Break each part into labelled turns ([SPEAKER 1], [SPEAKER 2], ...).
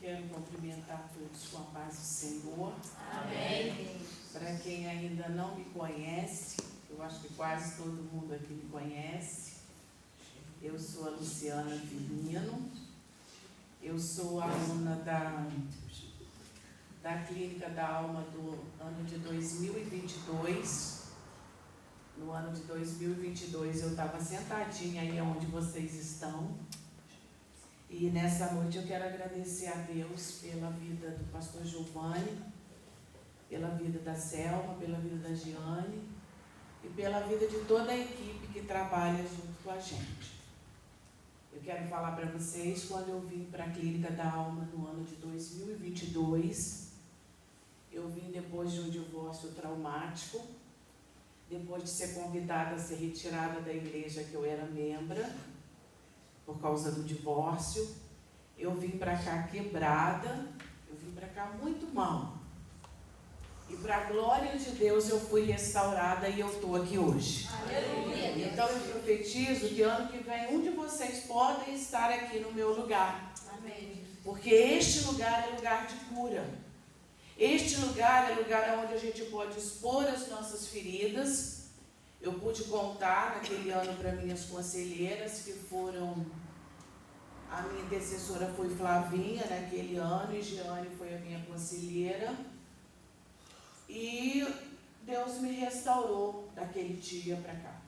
[SPEAKER 1] quero cumprimentar todos com a paz do Senhor.
[SPEAKER 2] Amém.
[SPEAKER 1] Para quem ainda não me conhece, eu acho que quase todo mundo aqui me conhece. Eu sou a Luciana Firmino. Eu sou aluna da Clínica da Alma do ano de 2022. No ano de 2022 eu estava sentadinha aí onde vocês estão. E nessa noite eu quero agradecer a Deus pela vida do pastor Giovanni, pela vida da Selma, pela vida da Giane e pela vida de toda a equipe que trabalha junto com a gente. Eu quero falar para vocês, quando eu vim para a Clínica da Alma no ano de 2022, eu vim depois de um divórcio traumático, depois de ser convidada a ser retirada da igreja que eu era membra, por causa do divórcio. Eu vim para cá quebrada, eu vim para cá muito mal. E para a glória de Deus eu fui restaurada e eu estou aqui hoje.
[SPEAKER 2] Aleluia.
[SPEAKER 1] Então eu profetizo que ano que vem um de vocês podem estar aqui no meu lugar.
[SPEAKER 2] Amém.
[SPEAKER 1] Porque este lugar é lugar de cura. Este lugar é lugar onde a gente pode expor as nossas feridas. Eu pude contar naquele ano para minhas conselheiras, que foram... A minha intercessora foi Flavinha naquele ano e Giane foi a minha conselheira. E Deus me restaurou daquele dia para cá.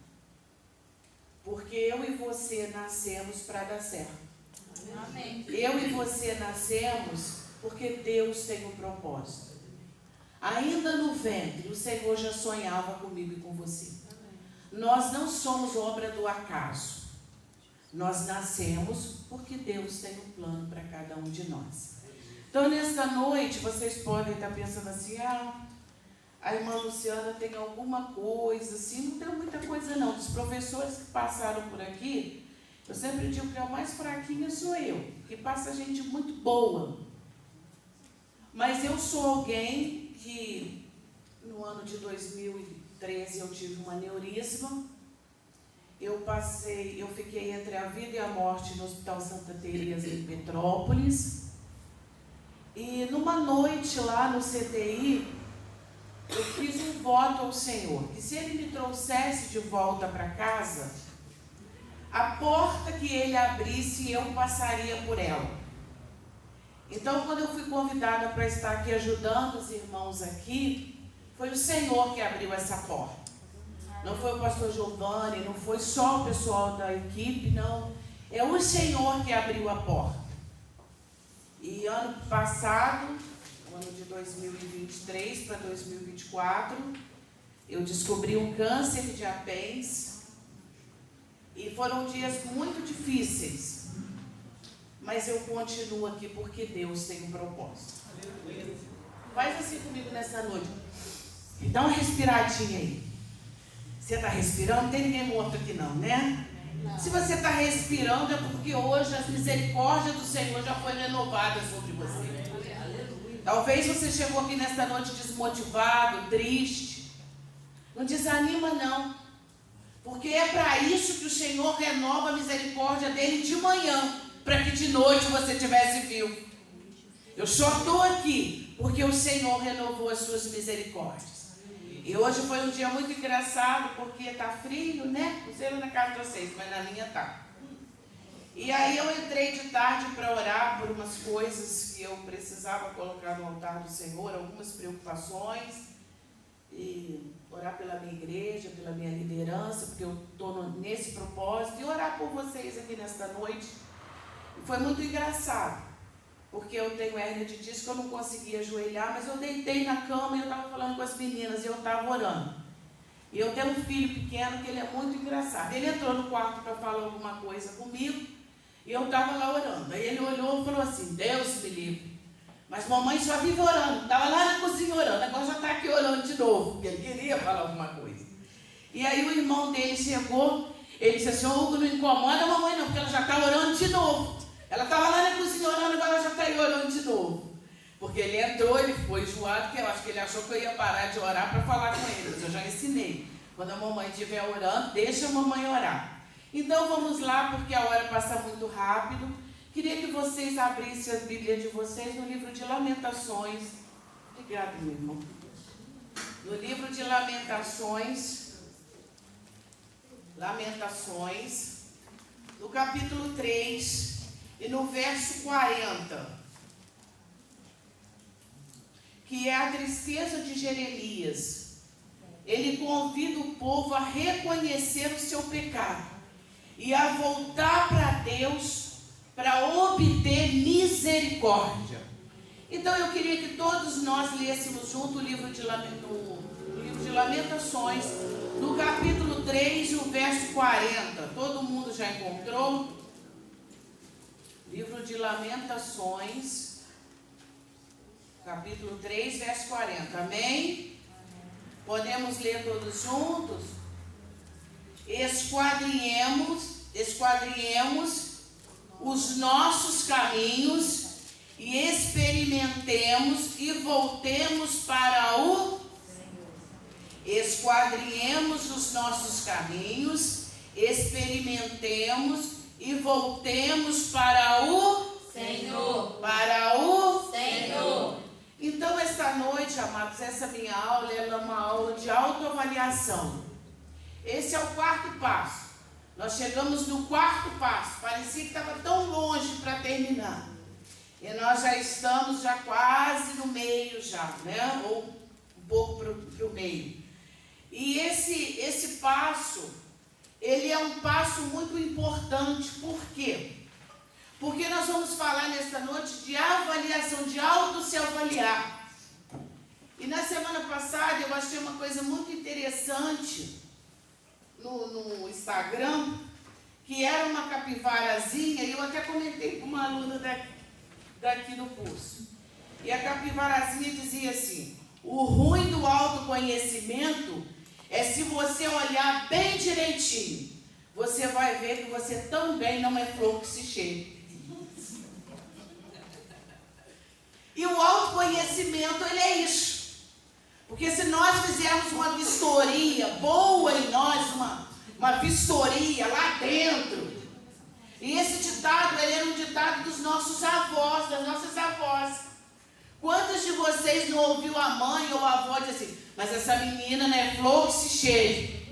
[SPEAKER 1] Porque eu e você nascemos para dar certo.
[SPEAKER 2] Amém.
[SPEAKER 1] Eu e você nascemos porque Deus tem um propósito. Ainda no ventre, o Senhor já sonhava comigo e com você. Nós não somos obra do acaso. Nós nascemos porque Deus tem um plano para cada um de nós. Então, nesta noite, vocês podem estar pensando assim, a irmã Luciana tem alguma coisa, assim, não tem muita coisa não. Dos professores que passaram por aqui, eu sempre digo que a mais fraquinha sou eu, que passa gente muito boa. Mas eu sou alguém que, no ano de 2013, eu tive um aneurisma. Eu fiquei entre a vida e a morte no Hospital Santa Teresa, em Petrópolis. E numa noite lá no CTI, eu fiz um voto ao Senhor, que se Ele me trouxesse de volta para casa, a porta que Ele abrisse, eu passaria por ela. Então, quando eu fui convidada para estar aqui ajudando os irmãos aqui, foi o Senhor que abriu essa porta. Não foi o pastor Giovanni, não foi só o pessoal da equipe, não. É o Senhor que abriu a porta. E ano passado, ano de 2023 para 2024, eu descobri um câncer de apêndice. E foram dias muito difíceis. Mas eu continuo aqui porque Deus tem um propósito. Faz assim comigo nessa noite. Dá uma respiradinha aí. Você está respirando? Não tem ninguém morto aqui não, né? Não. Se você está respirando é porque hoje a misericórdia do Senhor já foi renovada sobre você. Talvez você chegou aqui nesta noite desmotivado, triste. Não desanima não. Porque é para isso que o Senhor renova a misericórdia dele de manhã, para que de noite você tivesse vivo. Eu só estou aqui porque o Senhor renovou as suas misericórdias. E hoje foi um dia muito engraçado, porque está frio, né? Não sei lá na casa de vocês, mas na minha tá. E aí eu entrei de tarde para orar por umas coisas que eu precisava colocar no altar do Senhor, algumas preocupações, e orar pela minha igreja, pela minha liderança, porque eu estou nesse propósito, e orar por vocês aqui nesta noite. E foi muito engraçado. Porque eu tenho hérnia de disco, eu não conseguia ajoelhar, mas eu deitei na cama e eu estava falando com as meninas, e eu estava orando. E eu tenho um filho pequeno que ele é muito engraçado. Ele entrou no quarto para falar alguma coisa comigo, e eu estava lá orando. Aí ele olhou e falou assim, Deus me livre. Mas mamãe só vive orando, estava lá na cozinha orando, agora já está aqui orando de novo, porque ele queria falar alguma coisa. E aí o irmão dele chegou, ele disse assim, Hugo, não incomoda a mamãe não, porque ela já está orando de novo. Ela estava lá na cozinha orando, agora ela já está aí orando de novo. Porque ele entrou, ele ficou enjoado, porque eu acho que ele achou que eu ia parar de orar para falar com ele. Mas eu já ensinei. Quando a mamãe estiver orando, deixa a mamãe orar. Então vamos lá, porque a hora passa muito rápido. Queria que vocês abrissem a Bíblia de vocês no livro de Lamentações. Obrigada, meu irmão. No livro de Lamentações, no capítulo 3 e no verso 40, que é a tristeza de Jeremias. Ele convida o povo a reconhecer o seu pecado e a voltar para Deus para obter misericórdia. Então eu queria que todos nós lêssemos junto o livro de Lamentações, no capítulo 3, o verso 40. Todo mundo já encontrou? Livro de Lamentações, capítulo 3, verso 40. Amém? Podemos ler todos juntos? Esquadrinhemos os nossos caminhos e experimentemos e voltemos para o Senhor. Esquadrinhemos os nossos caminhos, experimentemos e voltemos para o
[SPEAKER 2] Senhor.
[SPEAKER 1] Para o
[SPEAKER 2] Senhor.
[SPEAKER 1] Então, esta noite, amados, essa minha aula, ela é uma aula de autoavaliação. Esse é o quarto passo. Nós chegamos no quarto passo. Parecia que estava tão longe para terminar. E nós já estamos quase no meio né? Ou um pouco para o meio. E esse passo, ele é um passo muito importante. Por quê? Porque nós vamos falar nesta noite de avaliação, de se avaliar. E na semana passada eu achei uma coisa muito interessante no Instagram, que era uma capivarazinha, e eu até comentei com uma aluna daqui no curso. E a capivarazinha dizia assim: o ruim do autoconhecimento é se você olhar bem direitinho, você vai ver que você também não é flor que se cheira. E o autoconhecimento, ele é isso. Porque se nós fizermos uma vistoria boa em nós, uma vistoria lá dentro, e esse ditado, ele era um ditado dos nossos avós, das nossas avós. Quantos de vocês não ouviu a mãe ou a avó dizer assim: mas essa menina não é flor que se cheire?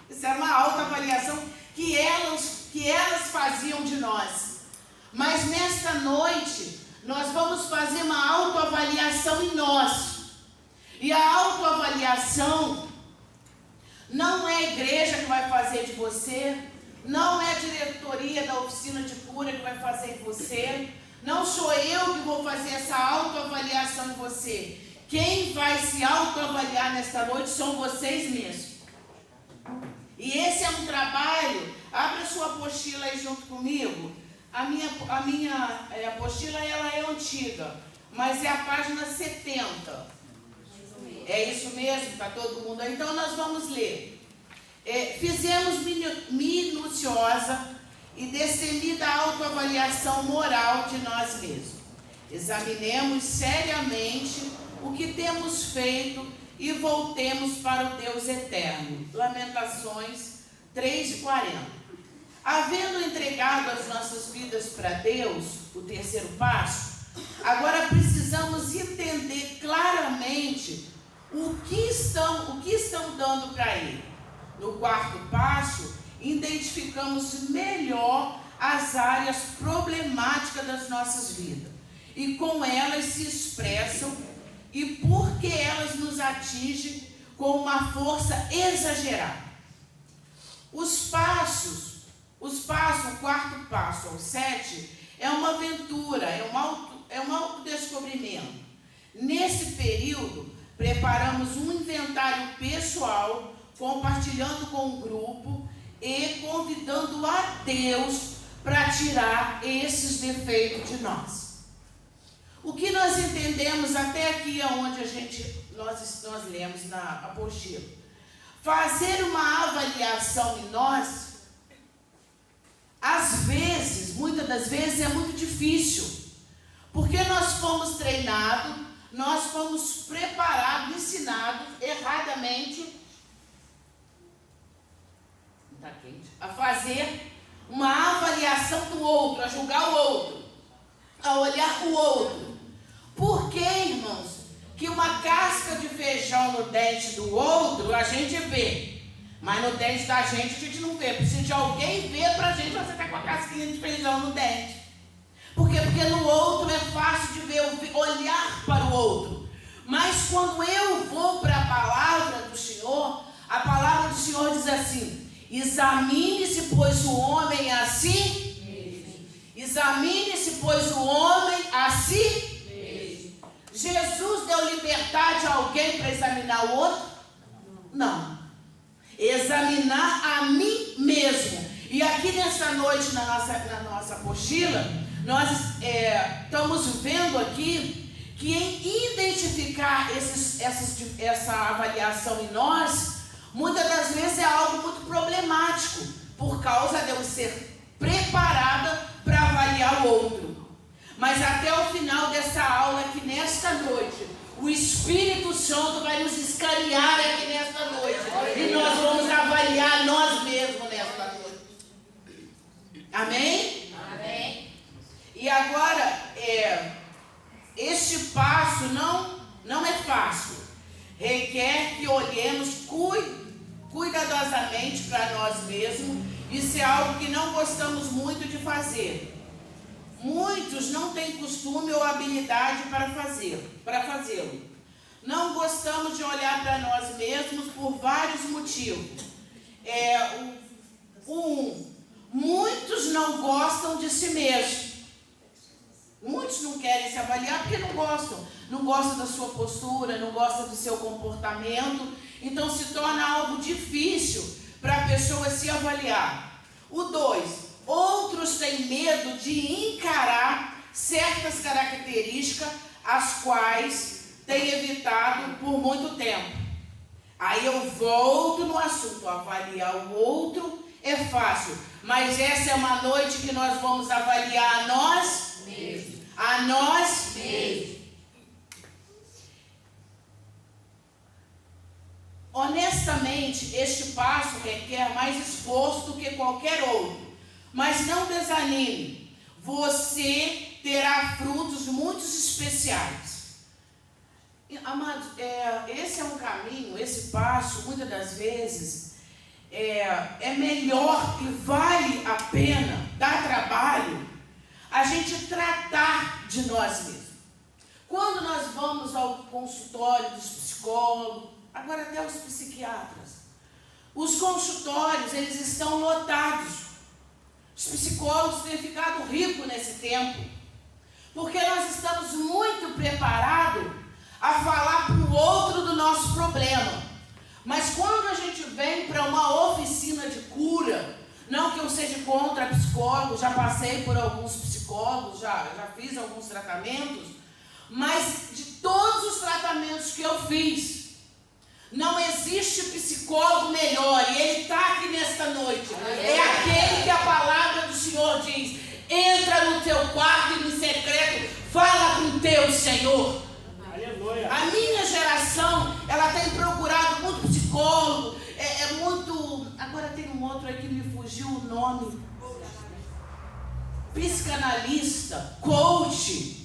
[SPEAKER 1] Isso era uma autoavaliação que elas faziam de nós. Mas nesta noite, nós vamos fazer uma autoavaliação em nós. E a autoavaliação não é a igreja que vai fazer de você, não é a diretoria da oficina de cura que vai fazer em você, não sou eu que vou fazer essa autoavaliação em você. Quem vai se autoavaliar nesta noite são vocês mesmos. E esse é um trabalho. Abre a sua apostila aí junto comigo. A minha apostila, ela é antiga, mas é a página 70. É isso mesmo? Está todo mundo aí? Então nós vamos ler. Fizemos minuciosa e destemida autoavaliação moral de nós mesmos. Examinemos seriamente o que temos feito e voltemos para o Deus eterno. Lamentações 3:40. Havendo entregado as nossas vidas para Deus, o terceiro passo, agora precisamos entender claramente o que estão dando para Ele. No quarto passo, identificamos melhor as áreas problemáticas das nossas vidas e como elas se expressam e por que elas nos atingem com uma força exagerada. O quarto passo ao 7, é uma aventura, é um autodescobrimento. Nesse período, preparamos um inventário pessoal, compartilhando com o grupo e convidando a Deus para tirar esses defeitos de nós. O que nós entendemos até aqui, onde nós lemos na apostila? Fazer uma avaliação em nós, às vezes, muitas das vezes, é muito difícil, porque nós fomos treinados, nós fomos preparados, ensinados erradamente a fazer uma avaliação do outro, a julgar o outro, a olhar o outro. Por que, irmãos, que uma casca de feijão no dente do outro a gente vê, mas no dente da gente a gente não vê? Precisa de alguém ver pra gente, você tá com a casquinha de feijão no dente. Por quê? Porque no outro é fácil de ver, olhar para o outro. Mas quando eu vou para a palavra do Senhor, a palavra do Senhor diz assim: examine-se, pois o homem assim. Examine-se, pois o homem assim. Jesus deu liberdade a alguém para examinar o outro? Não. Examinar a mim mesmo. E aqui nessa noite, na nossa apostila, nós estamos vendo aqui que em identificar essa avaliação em nós, muitas das vezes é algo muito problemático, por causa de eu ser preparada para avaliar o outro. Mas até o final dessa aula aqui nesta noite, o Espírito Santo vai nos escanear aqui nesta noite. E nós vamos avaliar nós mesmos nesta noite. Amém?
[SPEAKER 2] Amém.
[SPEAKER 1] E agora, este passo não é fácil. Requer que olhemos cuidadosamente para nós mesmos. Isso é algo que não gostamos muito de fazer. Muitos não têm costume ou habilidade para fazê-lo. Não gostamos de olhar para nós mesmos por vários motivos. Muitos não gostam de si mesmos. Muitos não querem se avaliar porque não gostam. Não gostam da sua postura, não gostam do seu comportamento. Então se torna algo difícil para a pessoa se avaliar. O 2. Outros têm medo de encarar certas características as quais têm evitado por muito tempo. Aí eu volto no assunto. Avaliar o outro é fácil, mas essa é uma noite que nós vamos avaliar a nós mesmos. A nós mesmos. Honestamente, este passo requer mais esforço do que qualquer outro. Mas não desanime, você terá frutos muito especiais. Amados, esse é um caminho, esse passo, muitas das vezes, é melhor e vale a pena, dá trabalho, a gente tratar de nós mesmos. Quando nós vamos ao consultório dos psicólogos, agora até os psiquiatras, os consultórios, eles estão lotados. Os psicólogos têm ficado ricos nesse tempo, porque nós estamos muito preparados a falar para o outro do nosso problema. Mas quando a gente vem para uma oficina de cura, não que eu seja contra psicólogos, já passei por alguns psicólogos, já fiz alguns tratamentos, mas de todos os tratamentos que eu fiz, não existe psicólogo melhor, e ele está aqui nesta noite. É aquele que a palavra do Senhor diz: entra no teu quarto e no secreto, fala com o teu Senhor. Aleluia. A minha geração, ela tem procurado muito psicólogo, muito. Agora tem um outro aí que me fugiu o nome: psicanalista, coach.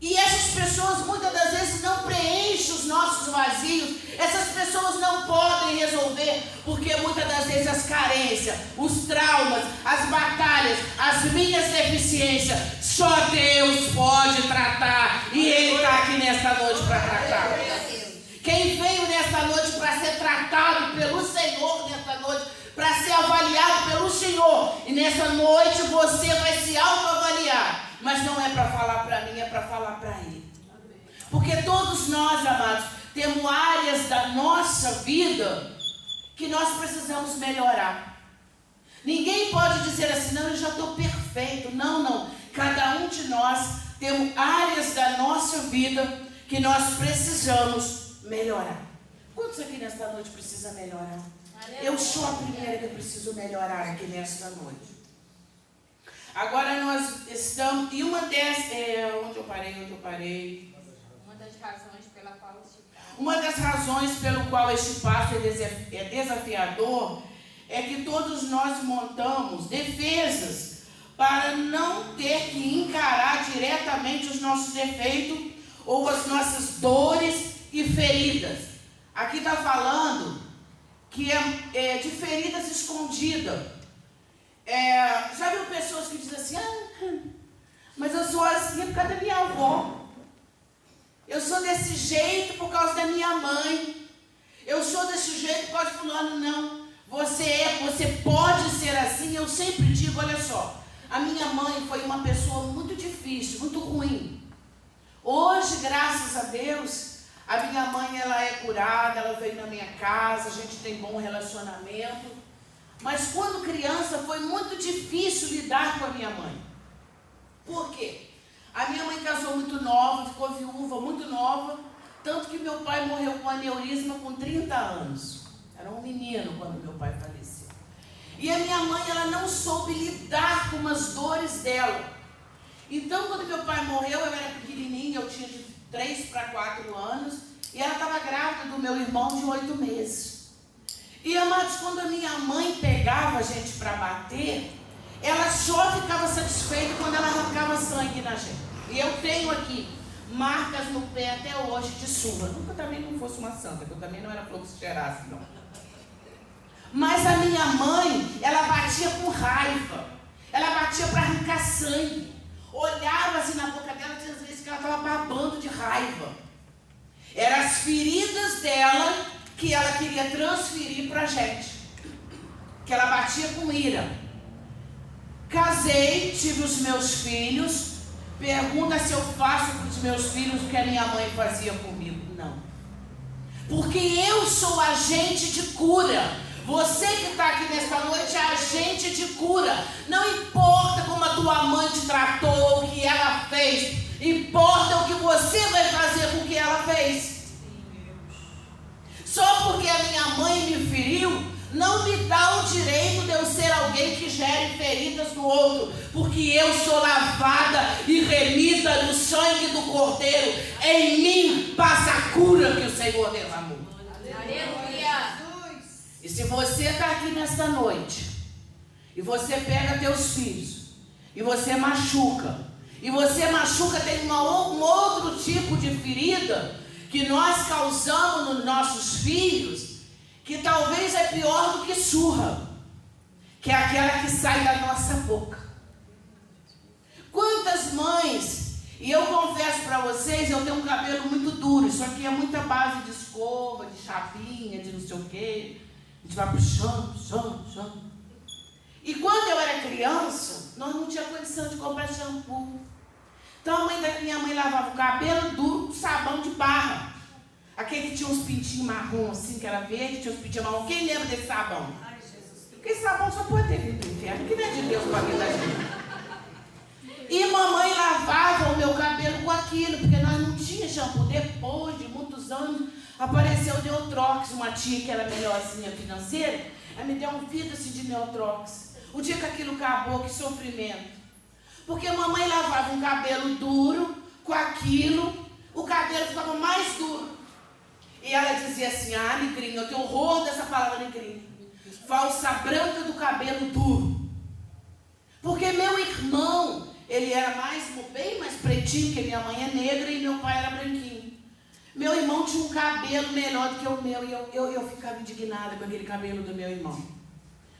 [SPEAKER 1] E essas pessoas muitas das vezes não preenchem os nossos vazios. Essas pessoas não podem resolver, porque muitas das vezes as carências, os traumas, as batalhas, as minhas deficiências, só Deus pode tratar. E Ele está aqui nesta noite para tratar. Quem veio nesta noite para ser tratado pelo Senhor, nesta noite, para ser avaliado pelo Senhor. E nessa noite você vai se autoavaliar. Mas não é para falar para mim, é para falar para Ele. Porque todos nós, amados, temos áreas da nossa vida que nós precisamos melhorar. Ninguém pode dizer assim: não, eu já estou perfeito. Não. Cada um de nós temos áreas da nossa vida que nós precisamos melhorar. Quantos aqui nesta noite precisam melhorar? Eu sou a primeira que preciso melhorar aqui nesta noite. Agora nós estamos, e uma dessas, onde eu parei?
[SPEAKER 2] Uma das razões pela qual este passo
[SPEAKER 1] é desafiador é que todos nós montamos defesas para não ter que encarar diretamente os nossos defeitos ou as nossas dores e feridas. Aqui está falando que é de feridas escondidas. Já viu pessoas que dizem assim, mas eu sou assim por causa da minha avó. Eu sou desse jeito por causa da minha mãe. Eu sou desse jeito por causa de fulano. Não, você pode ser assim. Eu sempre digo, olha só, a minha mãe foi uma pessoa muito difícil, muito ruim. Hoje, graças a Deus, a minha mãe ela é curada, ela veio na minha casa, a gente tem bom relacionamento. Mas quando criança foi muito difícil lidar com a minha mãe. Por quê? A minha mãe casou muito nova, ficou viúva muito nova, tanto que meu pai morreu com aneurisma com 30 anos. Era um menino quando meu pai faleceu. E a minha mãe, ela não soube lidar com as dores dela. Então, quando meu pai morreu, eu era pequenininha, eu tinha de 3 para 4 anos, e ela estava grávida do meu irmão de 8 meses. E, amados, quando a minha mãe pegava a gente para bater, ela só ficava satisfeita quando ela arrancava sangue na gente. E eu tenho aqui marcas no pé até hoje de surra. Nunca também não fosse uma santa, que eu também não era fluxo gerasse, não. Mas a minha mãe, ela batia com raiva. Ela batia para arrancar sangue. Olhava assim na boca dela, tinha vezes que ela estava babando de raiva. Eram as feridas dela que ela queria transferir para a gente. Que ela batia com ira. Casei, tive os meus filhos. Pergunta se eu faço para os meus filhos o que a minha mãe fazia comigo. Não. Porque eu sou agente de cura. Você que está aqui nesta noite é agente de cura. Não importa como a tua mãe te tratou, o que ela fez. Importa o que você vai fazer com o que ela fez. Só porque a minha mãe me feriu, não me dá o direito de eu ser alguém que gere feridas no outro. Porque eu sou lavada e remida no sangue do Cordeiro. Em mim passa a cura que o Senhor derramou.
[SPEAKER 2] Aleluia.
[SPEAKER 1] E se você está aqui nesta noite, e você pega teus filhos, e você machuca, tem um outro tipo de ferida que nós causamos nos nossos filhos, que talvez é pior do que surra, que é aquela que sai da nossa boca. Quantas mães, e eu confesso para vocês, eu tenho um cabelo muito duro, isso aqui é muita base de escova, de chapinha, de não sei o quê. A gente vai puxando. E quando eu era criança, nós não tínhamos condição de comprar shampoo. Então a mãe da minha mãe lavava o cabelo duro com sabão de barra. Aquele que tinha uns pintinhos marrom assim, que era verde, tinha uns pintinhos marrom. Quem lembra desse sabão? Ai, Jesus. Porque esse sabão só pode ter vindo do inferno, que não é de Deus para a vida da gente. E mamãe lavava o meu cabelo com aquilo, porque nós não tínhamos shampoo. Depois de muitos anos, apareceu o Neutrox, uma tia que era melhorzinha financeira, ela me deu um vidro assim de Neutrox. O dia que aquilo acabou, que sofrimento. Porque a mamãe lavava um cabelo duro com aquilo, o cabelo ficava mais duro. E ela dizia assim, negrinho, eu tenho horror dessa palavra negrinho. Falsa branca do cabelo duro. Porque meu irmão, ele era bem mais pretinho, que minha mãe é negra e meu pai era branquinho. Meu irmão tinha um cabelo melhor do que o meu e eu ficava indignada com aquele cabelo do meu irmão.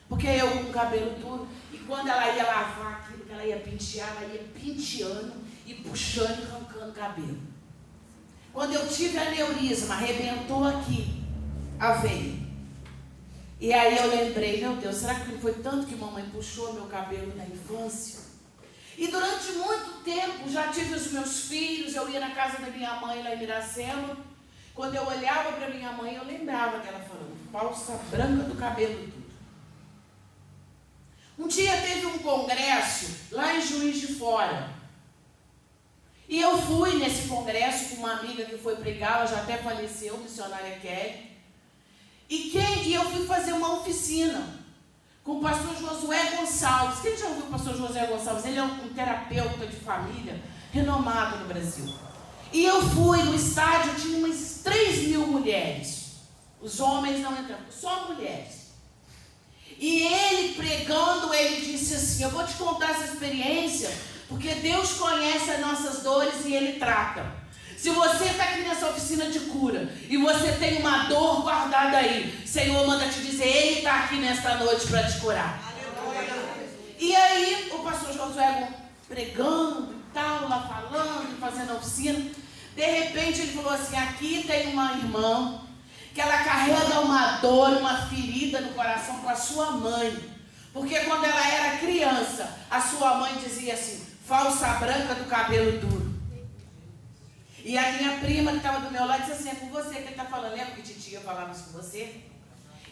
[SPEAKER 1] Porque eu com o cabelo duro, e quando ela ia lavar aquilo, que ela ia pentear, ela ia penteando e puxando e arrancando o cabelo. Quando eu tive aneurisma, arrebentou aqui a veia. E aí eu lembrei, meu Deus, será que não foi tanto que mamãe puxou meu cabelo na infância? E durante muito tempo, já tive os meus filhos, eu ia na casa da minha mãe lá em Miracema. Quando eu olhava para minha mãe, eu lembrava dela falando, falsa branca do cabelo duro. Um dia teve um congresso lá em Juiz de Fora. E eu fui nesse congresso com uma amiga que foi pregar, ela já até faleceu, missionária Kelly. E eu fui fazer uma oficina com o pastor Josué Gonçalves. Quem já ouviu o pastor Josué Gonçalves? Ele é um terapeuta de família renomado no Brasil. E eu fui no estádio, tinha umas 3.000 mulheres. Os homens não entravam, só mulheres. pregando, ele disse assim: eu vou te contar essa experiência, porque Deus conhece as nossas dores e Ele trata. Se você está aqui nessa oficina de cura e você tem uma dor guardada aí, Senhor manda te dizer, Ele está aqui nesta noite para te curar. E aí o pastor Josué pregando e tal, lá falando, fazendo a oficina. De repente ele falou assim: aqui tem uma irmã que ela carrega uma dor, uma ferida no coração com a sua mãe. Porque quando ela era criança, a sua mãe dizia assim: falsa branca do cabelo duro. E a minha prima que estava do meu lado disse assim: é com você que ele está falando. Lembra que titia falava isso com você?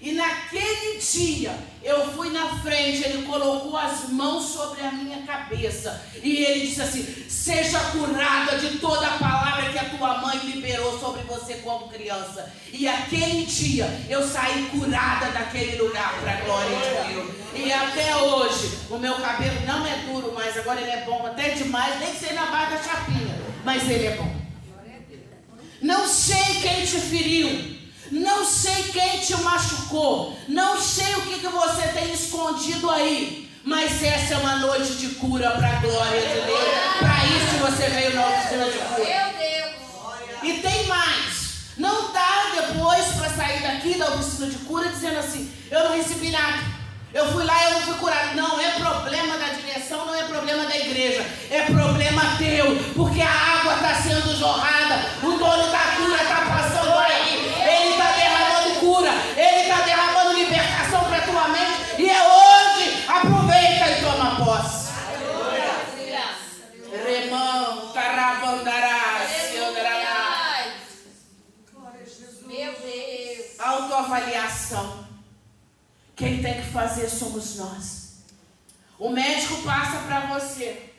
[SPEAKER 1] E naquele dia, eu fui na frente, ele colocou as mãos sobre a minha cabeça. E ele disse assim: seja curada de toda a palavra que a tua mãe liberou sobre você quando criança. E aquele dia, eu saí curada daquele lugar para a glória de Deus. E até hoje, o meu cabelo não é duro mais, agora ele é bom até demais, nem sei na base da chapinha, mas ele é bom. Não sei quem te feriu. Não sei quem te machucou. Não sei o que você tem escondido aí. Mas essa é uma noite de cura para a glória de Deus. Para isso você veio na oficina de cura. E tem mais. Não dá depois para sair daqui da oficina de cura dizendo assim: eu não recebi nada. Eu fui lá e eu não fui curado. Não é problema da direção, não é problema da igreja. É problema teu. Porque a água está sendo jorrada. O dono da cura está passando aí. Ele está derramando cura. Ele está derramando libertação para a tua mente. E é hoje. Aproveita e toma posse. Remão, tarabandará, senhorará.
[SPEAKER 2] Meu Deus.
[SPEAKER 1] Autoavaliação. Quem tem que fazer somos nós. O médico passa para você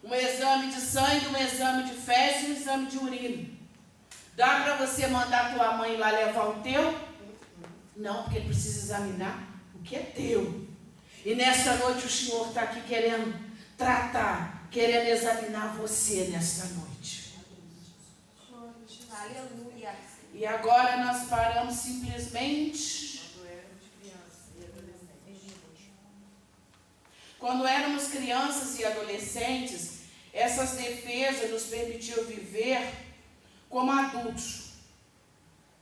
[SPEAKER 1] um exame de sangue, um exame de fezes e um exame de urina. Dá para você mandar tua mãe lá levar o teu? Não, porque ele precisa examinar o que é teu. E nesta noite o Senhor está aqui querendo tratar, querendo examinar você nesta noite.
[SPEAKER 2] Aleluia.
[SPEAKER 1] E agora nós paramos simplesmente. Quando éramos crianças e adolescentes, essas defesas nos permitiam viver como adultos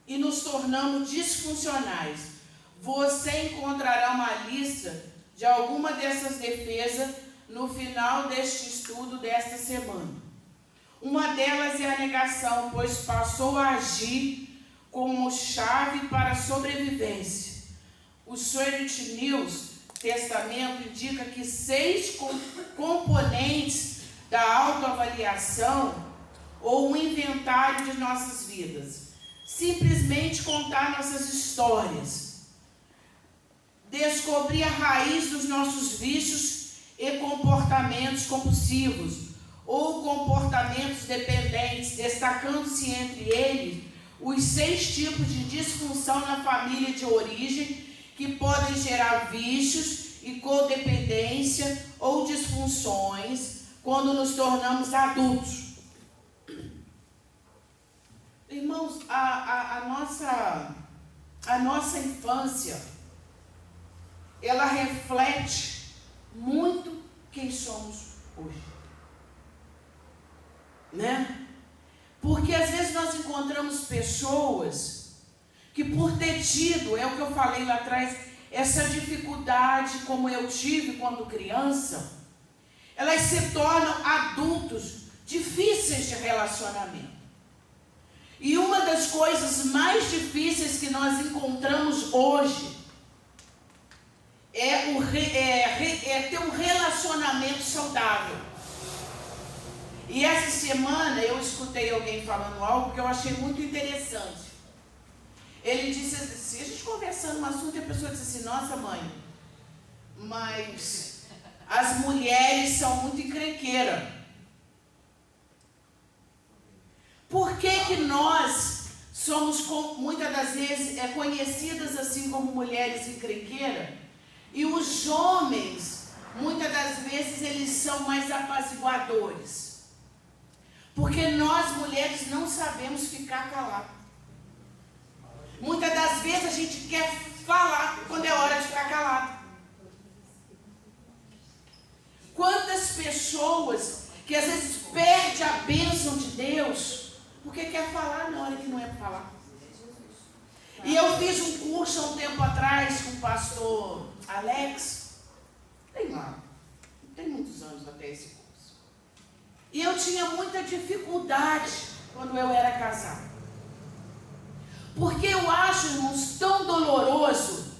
[SPEAKER 1] e nos tornamos disfuncionais. Você encontrará uma lista de alguma dessas defesas no final deste estudo desta semana. Uma delas é a negação, pois passou a agir como chave para a sobrevivência. O Swedish News Testamento indica que 6 componentes da autoavaliação ou um inventário de nossas vidas. Simplesmente contar nossas histórias. Descobrir a raiz dos nossos vícios e comportamentos compulsivos ou comportamentos dependentes, destacando-se entre eles os 6 tipos de disfunção na família de origem que podem gerar vícios e codependência ou disfunções quando nos tornamos adultos. Irmãos, a nossa infância, ela reflete muito quem somos hoje. Né? Porque às vezes nós encontramos pessoas que por ter tido, é o que eu falei lá atrás, essa dificuldade como eu tive quando criança, elas se tornam adultos difíceis de relacionamento. E uma das coisas mais difíceis que nós encontramos hoje é ter um relacionamento saudável. E essa semana eu escutei alguém falando algo que eu achei muito interessante. Ele disse assim, a gente conversando um assunto e a pessoa disse assim: nossa mãe, mas as mulheres são muito encrenqueiras. Por que nós somos muitas das vezes conhecidas assim como mulheres encrenqueiras? E os homens, muitas das vezes, eles são mais apaziguadores. Porque nós mulheres não sabemos ficar caladas. Muitas das vezes a gente quer falar quando é hora de ficar calado. pessoas que às vezes perdem a bênção de Deus porque quer falar na hora que não é para falar. E eu fiz um curso há um tempo atrás com o pastor Alex. Tem muitos anos até esse curso. E eu tinha muita dificuldade quando eu era casada. Porque eu acho, irmãos, tão doloroso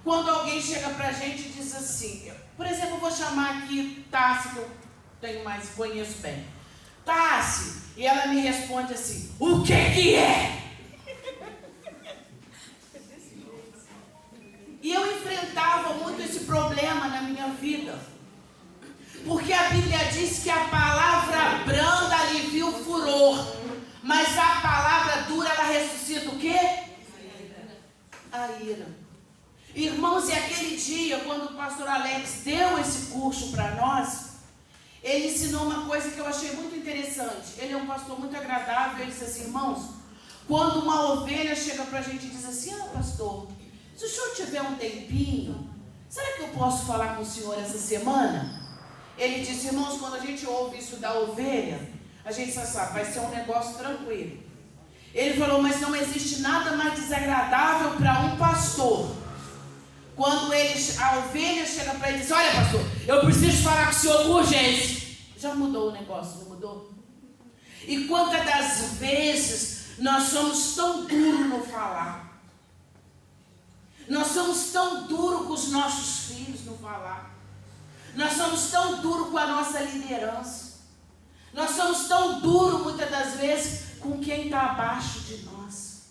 [SPEAKER 1] quando alguém chega pra gente e diz assim, por exemplo, eu vou chamar aqui Tassi, que eu conheço bem. Tassi, e ela me responde assim, o que é? E eu enfrentava muito esse problema na minha vida. Porque a Bíblia diz que a palavra branda alivia o furor, mas a palavra dura, ela ressuscita o quê? A ira. Irmãos, e aquele dia, quando o pastor Alex deu esse curso para nós, ele ensinou uma coisa que eu achei muito interessante. Ele é um pastor muito agradável. Ele disse assim, irmãos, quando uma ovelha chega para a gente e diz assim, pastor, se o senhor tiver um tempinho, será que eu posso falar com o senhor essa semana? Ele disse, irmãos, quando a gente ouve isso da ovelha, a gente já sabe, vai ser um negócio tranquilo. Ele falou, mas não existe nada mais desagradável para um pastor. Quando a ovelha chega para ele e diz, olha pastor, eu preciso falar com o senhor com urgência. Já mudou o negócio, não mudou? E quantas das vezes nós somos tão duros no falar. Nós somos tão duros com os nossos filhos no falar. Nós somos tão duros com a nossa liderança. Nós somos tão duros, muitas das vezes, com quem está abaixo de nós.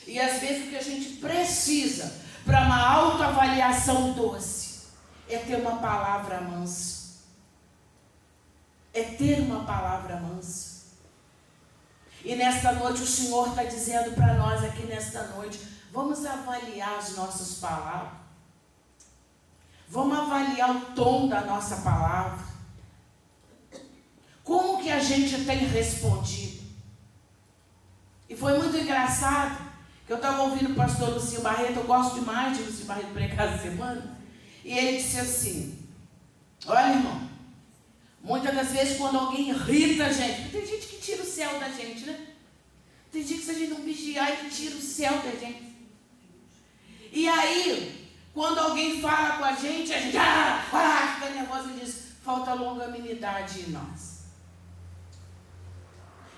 [SPEAKER 1] E às vezes o que a gente precisa para uma autoavaliação doce é ter uma palavra mansa. É ter uma palavra mansa. E nesta noite o Senhor está dizendo para nós aqui nesta noite, vamos avaliar as nossas palavras. Vamos avaliar o tom da nossa palavra. Como que a gente tem respondido? E foi muito engraçado, que eu estava ouvindo o pastor Lucinho Barreto, eu gosto demais de Lucinho Barreto pregar essa semana, e ele disse assim, olha irmão, muitas das vezes quando alguém irrita a gente, porque tem gente que tira o céu da gente, né? Tem gente que se a gente não vigiar, ele tira o céu da gente. E aí, quando alguém fala com a gente fica nervosa e diz, falta longanimidade em nós.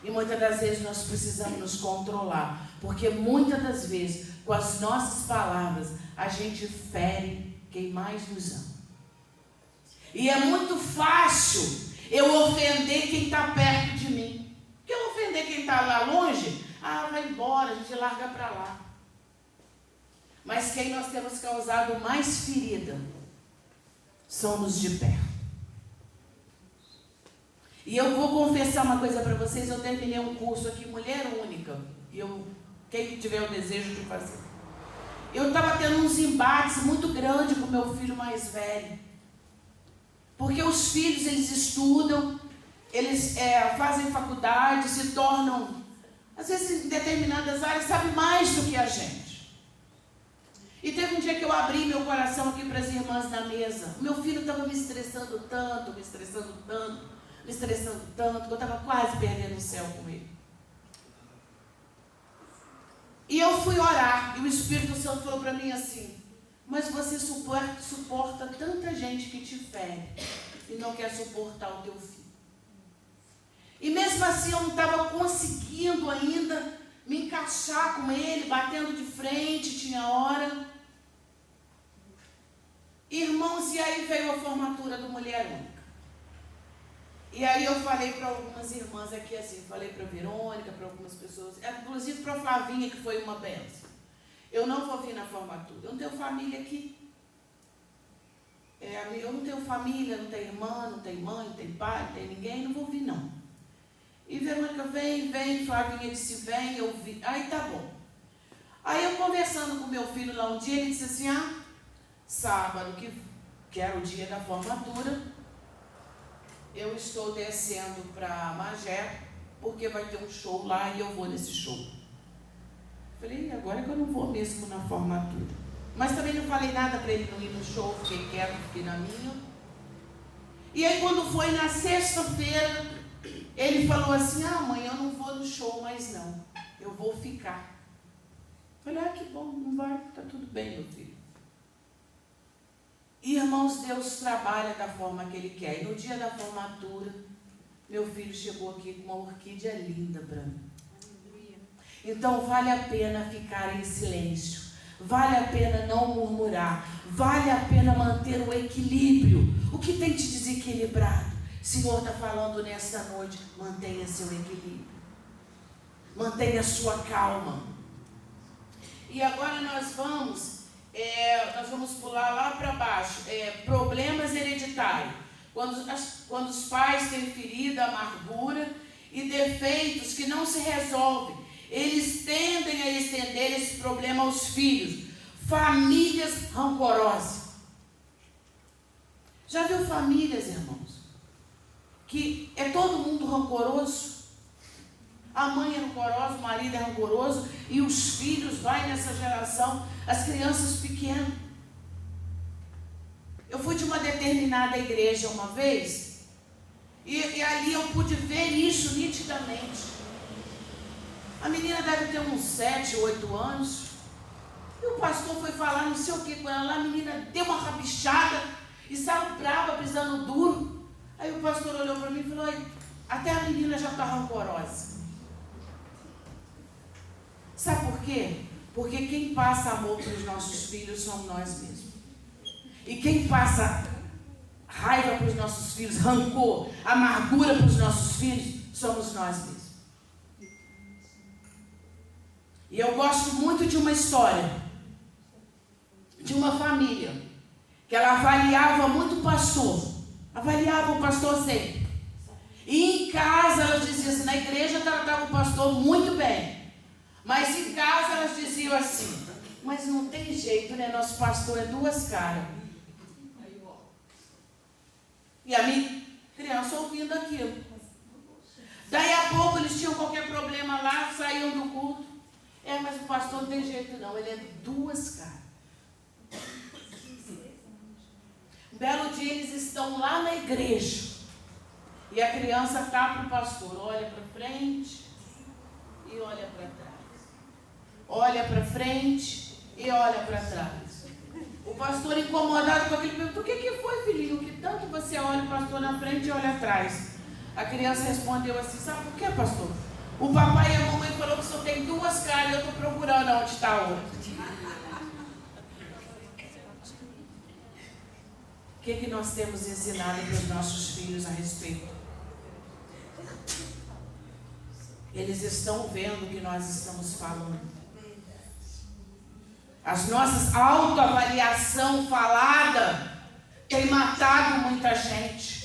[SPEAKER 1] E muitas das vezes nós precisamos nos controlar, porque muitas das vezes, com as nossas palavras, a gente fere quem mais nos ama. E é muito fácil eu ofender quem está perto de mim. Porque eu ofender quem está lá longe, vai embora, a gente larga para lá. Mas quem nós temos causado mais ferida são os de perto. E eu vou confessar uma coisa para vocês, eu terminei um curso aqui, Mulher Única, e quem tiver o desejo de fazer. Eu estava tendo uns embates muito grandes com o meu filho mais velho. Porque os filhos, eles estudam, eles fazem faculdade, se tornam, às vezes em determinadas áreas, sabem mais do que a gente. E teve um dia que eu abri meu coração aqui para as irmãs na mesa. Meu filho estava me estressando tanto, que eu estava quase perdendo o céu com ele. E eu fui orar, e o Espírito Santo falou para mim assim, mas você suporta tanta gente que te fere, e não quer suportar o teu filho. E mesmo assim eu não estava conseguindo ainda me encaixar com ele, batendo de frente, tinha hora. Irmãos, e aí veio a formatura do Mulher Única. E aí eu falei para algumas irmãs aqui assim, falei para a Verônica, para algumas pessoas, inclusive para a Flavinha, que foi uma benção. Eu não vou vir na formatura, eu não tenho família aqui. Eu não tenho família, não tenho irmã, não tenho mãe, não tenho pai, não tenho ninguém, não vou vir não. E Verônica, vem, Flavinha disse, vem, eu vi. Aí tá bom. Aí eu conversando com meu filho lá um dia, ele disse assim, sábado, que era o dia da formatura, eu estou descendo para Magé, porque vai ter um show lá e eu vou nesse show. Falei, agora que eu não vou mesmo na formatura. Mas também não falei nada para ele não ir no show, fiquei quieto, fiquei na minha. E aí quando foi na sexta-feira, ele falou assim, mãe, eu não vou no show mais não, eu vou ficar. Eu falei, que bom, não vai, tá tudo bem, meu filho. E, irmãos, Deus trabalha da forma que Ele quer. E no dia da formatura, meu filho chegou aqui com uma orquídea linda para mim. Então vale a pena ficar em silêncio, vale a pena não murmurar, vale a pena manter o equilíbrio. O que tem te desequilibrado? O Senhor está falando nesta noite, mantenha seu equilíbrio, mantenha sua calma. E agora nós vamos pular lá para baixo, problemas hereditários, quando os pais têm ferida, amargura e defeitos que não se resolvem, eles tendem a estender esse problema aos filhos. Famílias rancorosas. Já viu famílias, irmãos, que é todo mundo rancoroso? A mãe é rancorosa, o marido é rancoroso e os filhos vai nessa geração, as crianças pequenas. Eu fui de uma determinada igreja uma vez e ali eu pude ver isso nitidamente. A menina deve ter uns 7, 8 anos. E o pastor foi falar não sei o que com ela. A menina deu uma rabichada e saiu brava, pisando duro. Aí o pastor olhou para mim e falou, até a menina já está rancorosa. Sabe por quê? Porque quem passa amor para os nossos filhos somos nós mesmos. E quem passa raiva para os nossos filhos, rancor, amargura para os nossos filhos, somos nós mesmos. E eu gosto muito de uma história, de uma família, que ela avaliava muito o pastor, avaliava o pastor sempre. E em casa elas diziam assim, na igreja tratava o pastor muito bem, mas em casa elas diziam assim, mas não tem jeito, né? Nosso pastor é duas caras. E a minha criança ouvindo aquilo. Daí a pouco eles tinham qualquer problema lá, saíam do culto. Mas o pastor não tem jeito não, ele é duas caras. Um belo dia eles estão lá na igreja. E a criança está para o pastor, olha para frente e olha para trás. Olha para frente e olha para trás. O pastor incomodado com aquele perguntou, o que foi, filhinho? Que tanto você olha o pastor na frente e olha atrás? A criança respondeu assim, sabe por quê, pastor? O papai e a mamãe falaram que só tem duas caras e eu estou procurando onde está a outra. O que nós temos ensinado para os nossos filhos a respeito? Eles estão vendo o que nós estamos falando. As nossas autoavaliação falada tem matado muita gente.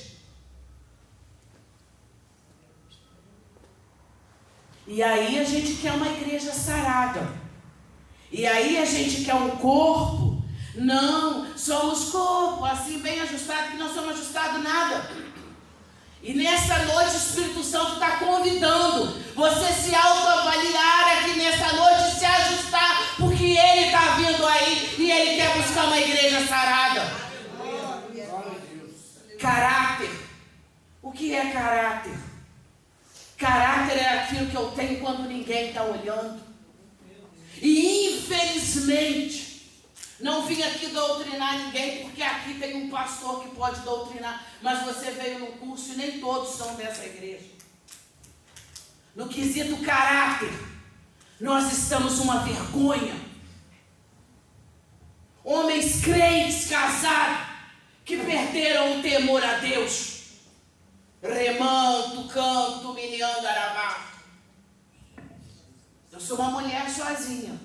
[SPEAKER 1] E aí a gente quer uma igreja sarada. E aí a gente quer um corpo. Não, somos corpo, assim bem ajustado, que não somos ajustados nada. E nessa noite o Espírito Santo está convidando você se autoavaliar aqui nessa noite, se ajustar, porque Ele está vindo aí e Ele quer buscar uma igreja sarada. Caráter. O que é caráter? Caráter é aquilo que eu tenho quando ninguém está olhando. E infelizmente, não vim aqui doutrinar ninguém, porque aqui tem um pastor que pode doutrinar, mas você veio no curso e nem todos são dessa igreja. No quesito caráter, nós estamos uma vergonha. Homens crentes, casados, que perderam o temor a Deus. Remanto, canto, miniando, aravá. Eu sou uma mulher sozinha.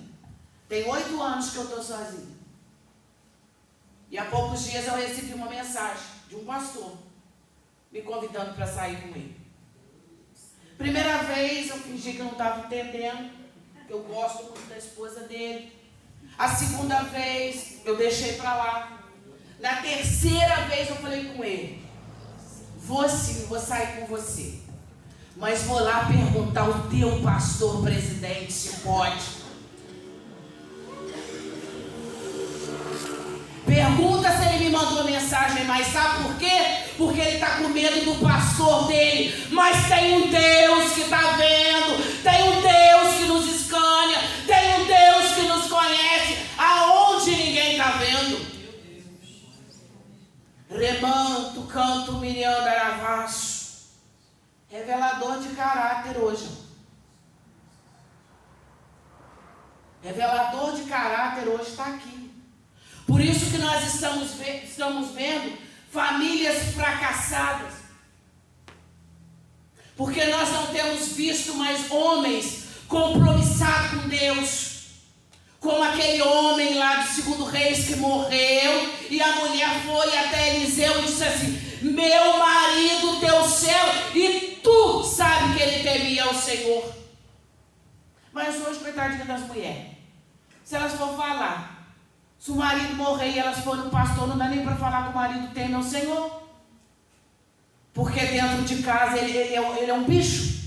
[SPEAKER 1] Tem 8 anos que eu estou sozinha. E há poucos dias eu recebi uma mensagem de um pastor me convidando para sair com ele. Primeira vez eu fingi que não estava entendendo, que eu gosto muito da esposa dele. A segunda vez eu deixei para lá. Na terceira vez eu falei com ele, vou sim, vou sair com você, mas vou lá perguntar ao teu pastor presidente se pode. Pergunta se ele me mandou mensagem, mas sabe por quê? Porque ele está com medo do pastor dele. Mas tem um Deus que está vendo, tem um Deus que nos escaneia, tem um Deus que nos conhece, aonde ninguém está vendo. Remanto, canto, Miriam Daravacho. Revelador de caráter hoje. Revelador de caráter hoje está aqui. Por isso que nós estamos vendo famílias fracassadas. Porque nós não temos visto mais homens compromissados com Deus. Como aquele homem lá de 2 Reis que morreu. E a mulher foi até Eliseu e disse assim: meu marido, teu céu, e tu sabe que ele temia ao Senhor. Mas hoje, coitadinha das mulheres, se elas for falar, se o marido morrer e elas forem no pastor, não dá nem para falar que o marido teme ao Senhor. Porque dentro de casa ele é um bicho.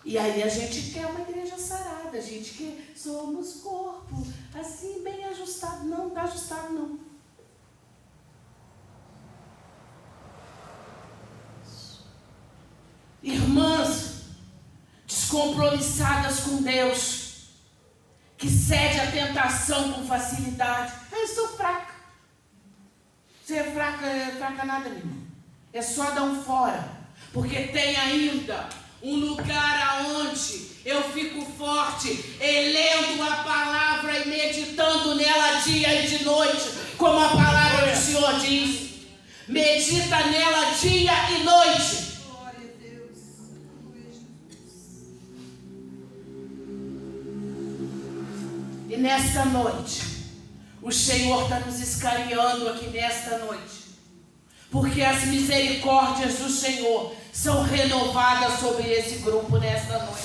[SPEAKER 1] E aí a gente quer uma igreja sarada, a gente quer, somos corpo, assim bem ajustado. Não está ajustado não. Irmãs descompromissadas com Deus, que cede à tentação com facilidade. Eu sou fraca. Você é fraca nada, minha irmã. É só dar um fora. Porque tem ainda um lugar aonde eu fico forte, lendo a palavra e meditando nela dia e de noite, como a palavra do Senhor diz. Medita nela dia e noite. E nesta noite, o Senhor está nos escaneando aqui nesta noite. Porque as misericórdias do Senhor são renovadas sobre esse grupo nesta noite.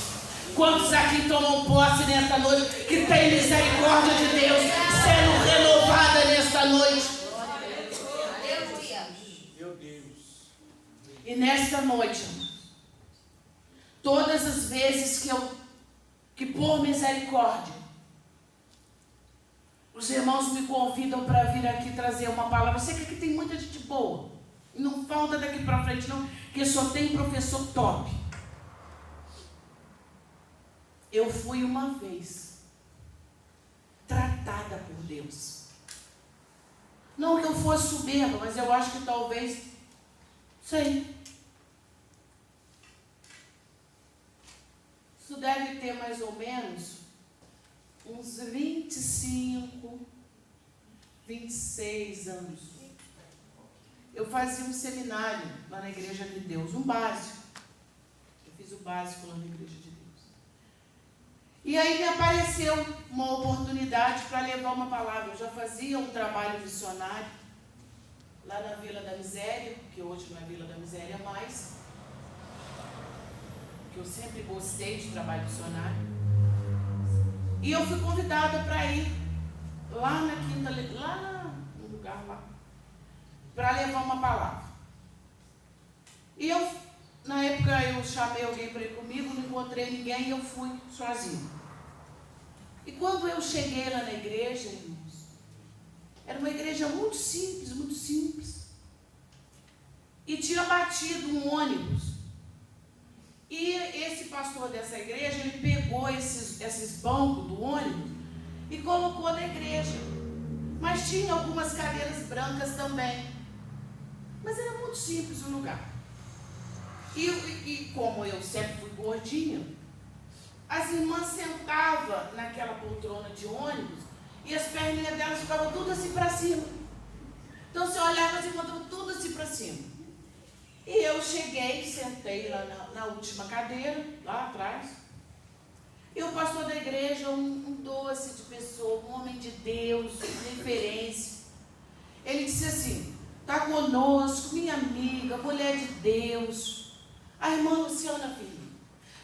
[SPEAKER 1] Quantos aqui tomam posse nesta noite que tem misericórdia de Deus sendo renovada nesta noite? Meu Deus. E nesta noite, todas as vezes que por misericórdia, os irmãos me convidam para vir aqui trazer uma palavra. Eu sei que aqui tem muita gente boa. E não falta daqui para frente não, porque só tem professor top. Eu fui uma vez tratada por Deus. Não que eu fosse soberba, mas eu acho que talvez, sei. Isso deve ter mais ou menos uns 25, 26 anos. Eu fazia um seminário lá na Igreja de Deus, um básico. Eu fiz o básico lá na Igreja de Deus. E aí me apareceu uma oportunidade para levar uma palavra. Eu já fazia um trabalho missionário lá na Vila da Miséria, que hoje não é Vila da Miséria mais, que eu sempre gostei de trabalho missionário. E eu fui convidada para ir lá na quinta, lá no lugar lá, para levar uma palavra. E na época eu chamei alguém para ir comigo, não encontrei ninguém e eu fui sozinha. E quando eu cheguei lá na igreja, irmãos, era uma igreja muito simples, muito simples. E tinha batido um ônibus. E esse pastor dessa igreja, ele pegou esses bancos do ônibus e colocou na igreja. Mas tinha algumas cadeiras brancas também. Mas era muito simples o lugar. E como eu sempre fui gordinha, as irmãs sentavam naquela poltrona de ônibus e as perninhas delas ficavam tudo assim para cima. Então você olhava, as irmãs estavam tudo assim para cima. E eu cheguei, sentei lá na última cadeira, lá atrás. E o pastor da igreja, um doce de pessoa, um homem de Deus, referência. Ele disse assim: está conosco, minha amiga, mulher de Deus, a irmã Luciana Filho.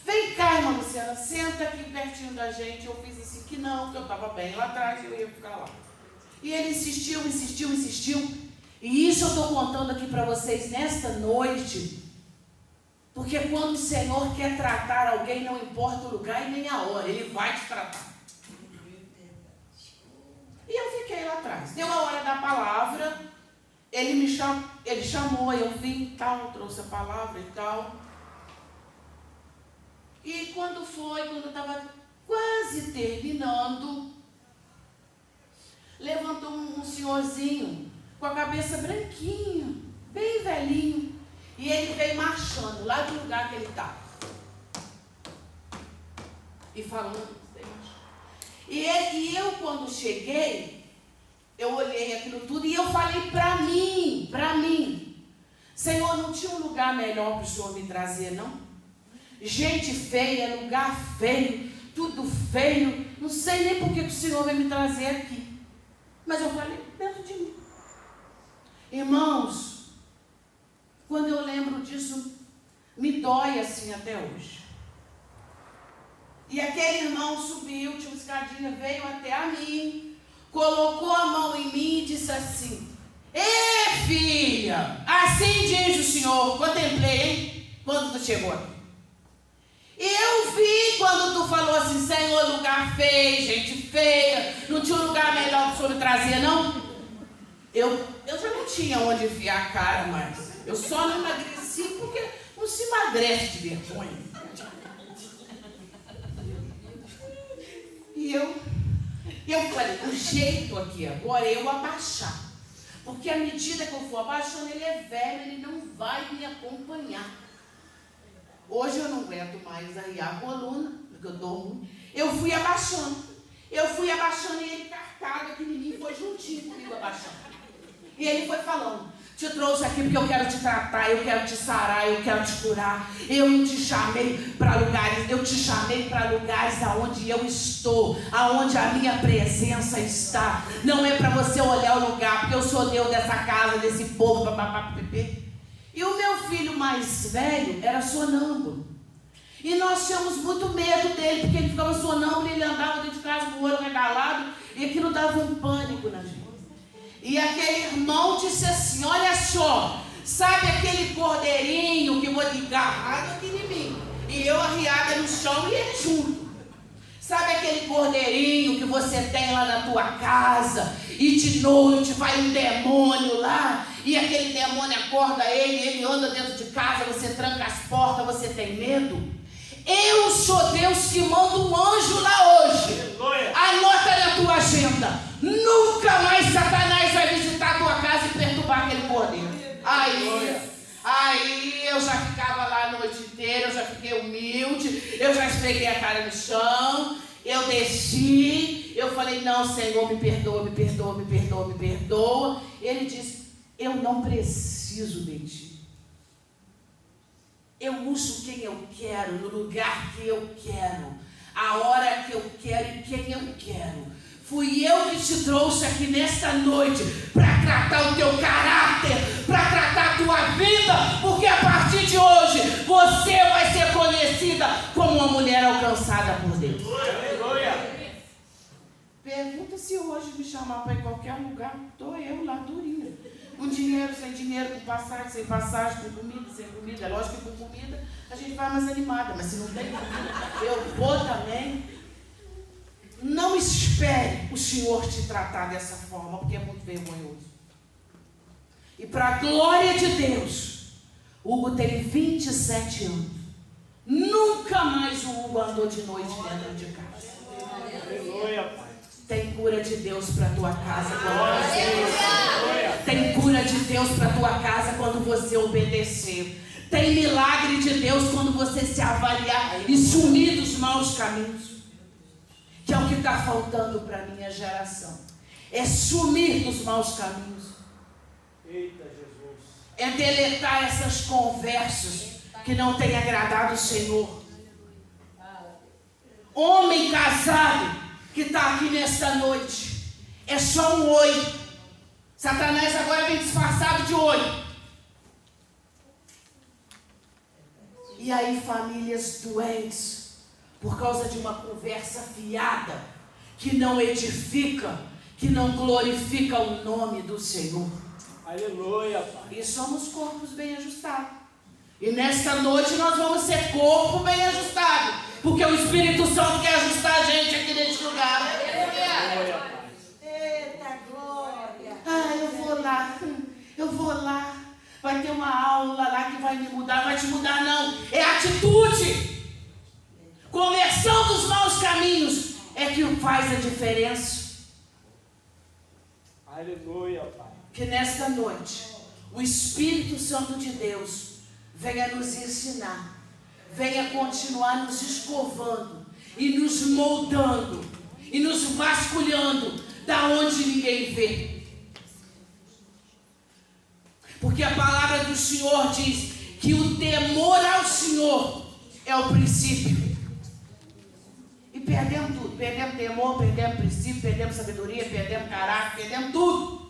[SPEAKER 1] Vem cá, irmã Luciana, senta aqui pertinho da gente. Eu fiz assim, que não, que eu estava bem lá atrás e eu ia ficar lá. E ele insistiu. E isso eu estou contando aqui para vocês nesta noite, porque quando o Senhor quer tratar alguém, não importa o lugar e nem a hora, Ele vai te tratar. E eu casa. Deu a hora da palavra, ele chamou, eu vim e tal, trouxe a palavra e tal. E quando eu estava quase terminando, levantou um senhorzinho com a cabeça branquinha, bem velhinho, e ele veio marchando lá do lugar que ele estava. E falando. E eu, quando cheguei, eu olhei aquilo tudo e eu falei para mim, Senhor, não tinha um lugar melhor para o Senhor me trazer, não? Gente feia, lugar feio, tudo feio, não sei nem por que o Senhor vai me trazer aqui. Mas eu falei dentro de mim. Irmãos, quando eu lembro disso, me dói assim até hoje. E aquele irmão subiu, tinha uma escadinha, veio até a mim, colocou a mão em mim e disse assim: Ê, filha, assim diz o Senhor, contemplei, hein, quando tu chegou aqui. Eu vi quando tu falou assim, Senhor, lugar feio, gente feia, não tinha um lugar melhor para o Senhor me trazer, não? Eu já não tinha onde enfiar a cara mais. Eu só não emagreci porque não se emagrece de vergonha. E eu falei, o jeito aqui agora é eu abaixar. Porque à medida que eu for abaixando, ele é velho, ele não vai me acompanhar. Hoje eu não aguento mais arriar a coluna, porque eu durmo. Eu fui abaixando e ele carcado aqui em mim, foi juntinho comigo abaixando. E ele foi falando, te trouxe aqui porque eu quero te tratar, eu quero te sarar, eu quero te curar. Eu te chamei para lugares aonde eu estou, aonde a minha presença está. Não é para você olhar o lugar, porque eu sou Deus dessa casa, desse povo, papapá. E o meu filho mais velho era sonâmbulo. E nós tínhamos muito medo dele, porque ele ficava sonâmbulo e ele andava dentro de casa com o olho regalado, e aquilo dava um pânico na gente. E aquele irmão disse assim, olha só, sabe aquele cordeirinho que vou agarrado aqui em mim, e eu arriada no chão e ele junto. Sabe aquele cordeirinho que você tem lá na tua casa, e de noite vai um demônio lá, e aquele demônio acorda ele anda dentro de casa, você tranca as portas, você tem medo? Eu sou Deus que manda um anjo lá hoje. Anota na tua agenda. Nunca mais Satanás vai visitar a tua casa e perturbar aquele cordeiro. Aí eu já ficava lá a noite inteira, eu já fiquei humilde, eu já esfreguei a cara no chão, eu desci, eu falei, não, Senhor, me perdoa. Ele disse, eu não preciso de ti. Eu uso quem eu quero, no lugar que eu quero, a hora que eu quero e quem eu quero. Fui eu que te trouxe aqui nesta noite para tratar o teu caráter, para tratar a tua vida, porque a partir de hoje você vai ser conhecida como uma mulher alcançada por Deus. Pergunta se hoje me chamar para ir em qualquer lugar, estou eu lá durinha. Com dinheiro, sem dinheiro, com passagem, sem passagem, com comida, sem comida. É lógico que com comida a gente vai mais animada, mas se não tem comida, eu vou também. Não espere o Senhor te tratar dessa forma, porque é muito vergonhoso. E para a glória de Deus, Hugo tem 27 anos. Nunca mais o Hugo andou de noite dentro de casa. Aleluia, Pai. Tem cura de Deus para a tua casa quando você tem cura de Deus para a tua casa quando você obedecer. Tem milagre de Deus quando você se avaliar e sumir dos maus caminhos. Que é o que está faltando para a minha geração. É sumir dos maus caminhos.
[SPEAKER 3] Eita Jesus.
[SPEAKER 1] É deletar essas conversas que não têm agradado o Senhor. Homem casado que está aqui nesta noite, é só um oi. Satanás agora vem disfarçado de oi. E aí famílias doentes, por causa de uma conversa fiada, que não edifica, que não glorifica o nome do Senhor.
[SPEAKER 3] Aleluia, Pai.
[SPEAKER 1] E somos corpos bem ajustados. E nesta noite nós vamos ser corpo bem ajustado. Porque o Espírito Santo quer ajustar a gente aqui neste lugar.
[SPEAKER 3] Aleluia, Pai.
[SPEAKER 2] Eita glória.
[SPEAKER 1] uma aula lá que vai me mudar. Não vai te mudar, não. É atitude. Conversão dos maus caminhos é que faz a diferença.
[SPEAKER 3] Aleluia, Pai.
[SPEAKER 1] Que nesta noite o Espírito Santo de Deus venha nos ensinar, venha continuar nos escovando e nos moldando e nos vasculhando da onde ninguém vê. Porque a palavra do Senhor diz que o temor ao Senhor é o princípio. E perdemos tudo. Perdemos temor, perdemos princípio, perdemos sabedoria, perdemos caráter, perdemos tudo.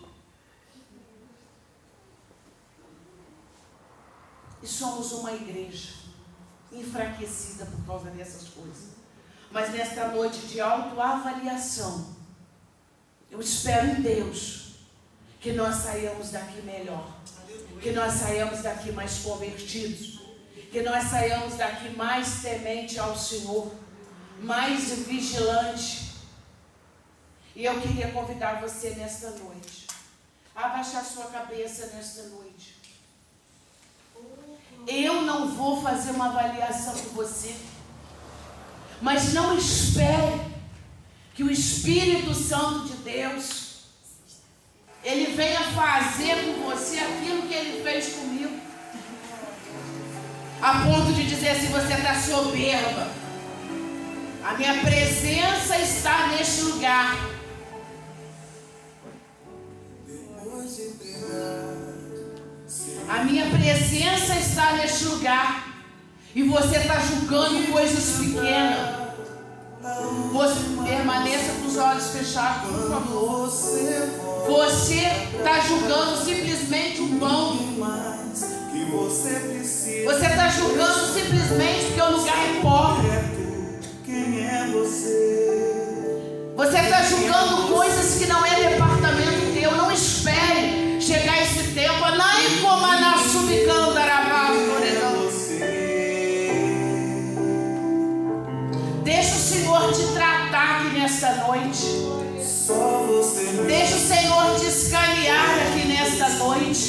[SPEAKER 1] E somos uma igreja enfraquecida por causa dessas coisas. Mas nesta noite de autoavaliação, eu espero em Deus que nós saiamos daqui melhor. Que nós saiamos daqui mais convertidos. Que nós saiamos daqui mais temente ao Senhor. Mais vigilante. E eu queria convidar você nesta noite a abaixar sua cabeça nesta noite. Eu não vou fazer uma avaliação com você, mas não espere que o Espírito Santo de Deus ele venha fazer com você aquilo que ele fez comigo, a ponto de dizer assim: você está soberba, a minha presença está neste lugar. A minha presença está neste lugar. E você está julgando coisas pequenas. Você permaneça com os olhos fechados, por favor. Você está julgando simplesmente um pão. Você está julgando simplesmente porque o lugar é pobre. Você está julgando coisas que não é departamento teu. Não espere chegar esse tempo. Deixa o Senhor te tratar aqui nesta noite. Deixa o Senhor te escanear aqui nesta noite.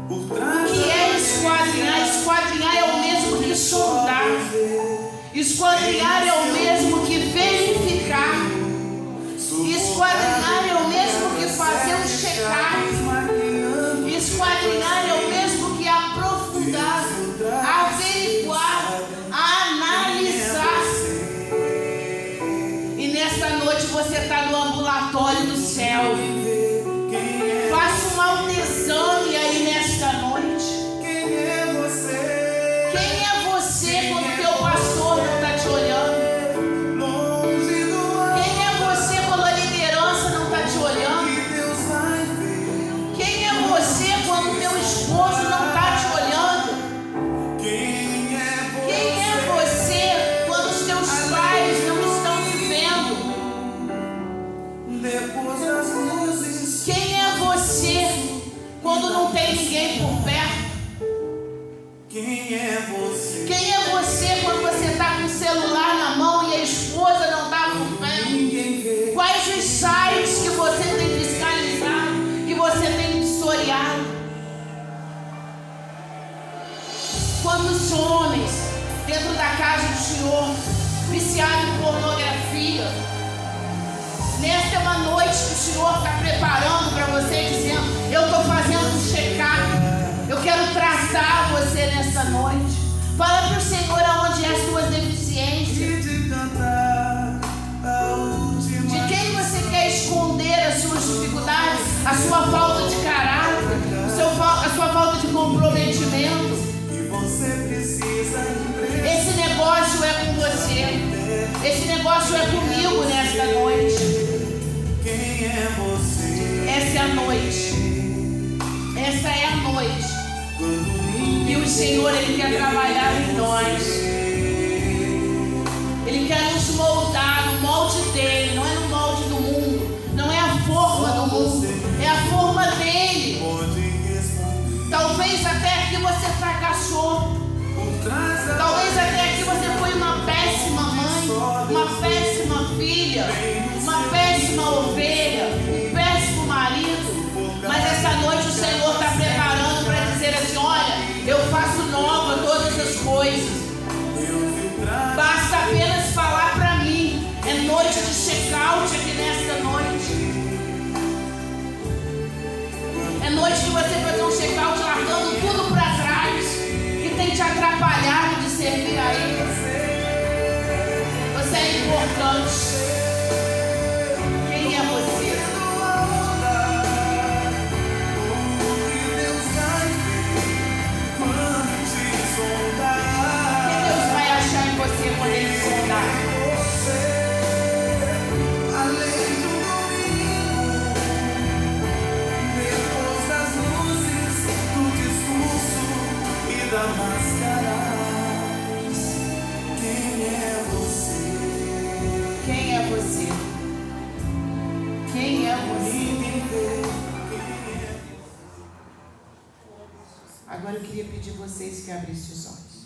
[SPEAKER 1] O que é esquadrinhar? Esquadrinhar é o mesmo que sondar. Esquadrinhar é o mesmo que verificar. Esquadrinhar é o mesmo que fazer um check-up. Esquadrinhar é o mesmo que aprofundar, averiguar, analisar. E nesta noite você está no ambulatório do céu. Faça um autoexame aí nesta noite. Quem é você quando o teu pastor não está te olhando? Quem é você quando a liderança não está te olhando? Quem é você quando o teu esposo não está te olhando? Quem é você quando os teus pais não estão te vendo? Quem é você quando não tem ninguém por perto? Quem é você quando você está com o celular na mão e a esposa não está por perto? Quais os sites que você tem fiscalizado, que você tem vistoriado? Quantos homens dentro da casa do Senhor viciados em pornografia? Nesta é uma noite que o Senhor está preparando para você, dizendo: eu estou fazendo um check-up. Eu quero tratar você nessa noite. Fala para o Senhor aonde é as suas deficiências. De quem você quer esconder as suas dificuldades, a sua falta de caráter, a sua falta de comprometimento. Esse negócio é com você. Esse negócio é comigo nesta noite. Essa é a noite. Essa é a noite. E o Senhor, Ele quer trabalhar em nós. Ele quer nos moldar no molde dEle. Não é no molde do mundo. Não é a forma do mundo. É a forma dEle. Talvez até aqui você fracassou. Talvez até aqui você foi uma péssima mãe, uma péssima filha, uma péssima ovelha, um péssimo marido. Mas essa noite o Senhor está noite de você fazer um check-out largando tudo para trás que tem te atrapalhado de servir a Ele. Você é importante. Quem é você? O que Deus vai achar em você quando Ele sondar?
[SPEAKER 4] Da máscaras, quem é você?
[SPEAKER 1] Quem é você? Quem é você? Agora eu queria pedir vocês que abrissem os olhos.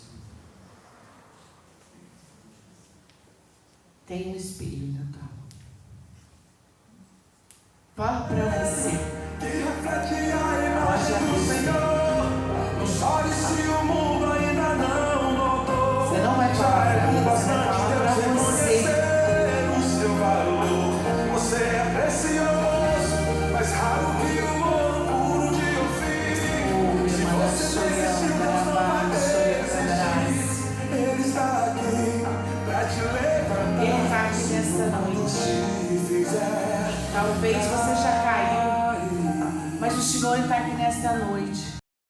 [SPEAKER 1] Tem um espelho na tua mão. Fala para você.
[SPEAKER 4] Que reflete a imagem do Senhor. Não chore se o mundo ainda não notou.
[SPEAKER 1] Você não vai falar para mim, você vai falar para você.
[SPEAKER 4] O seu valor, você é precioso, mais raro que o ouro puro de Ofir. Se você desistiu, Deus não vai desistir. Ele está aqui para te levantar.
[SPEAKER 1] Ele está aqui nesta noite. Talvez você já caiu, mas o Senhor está aqui nesta noite.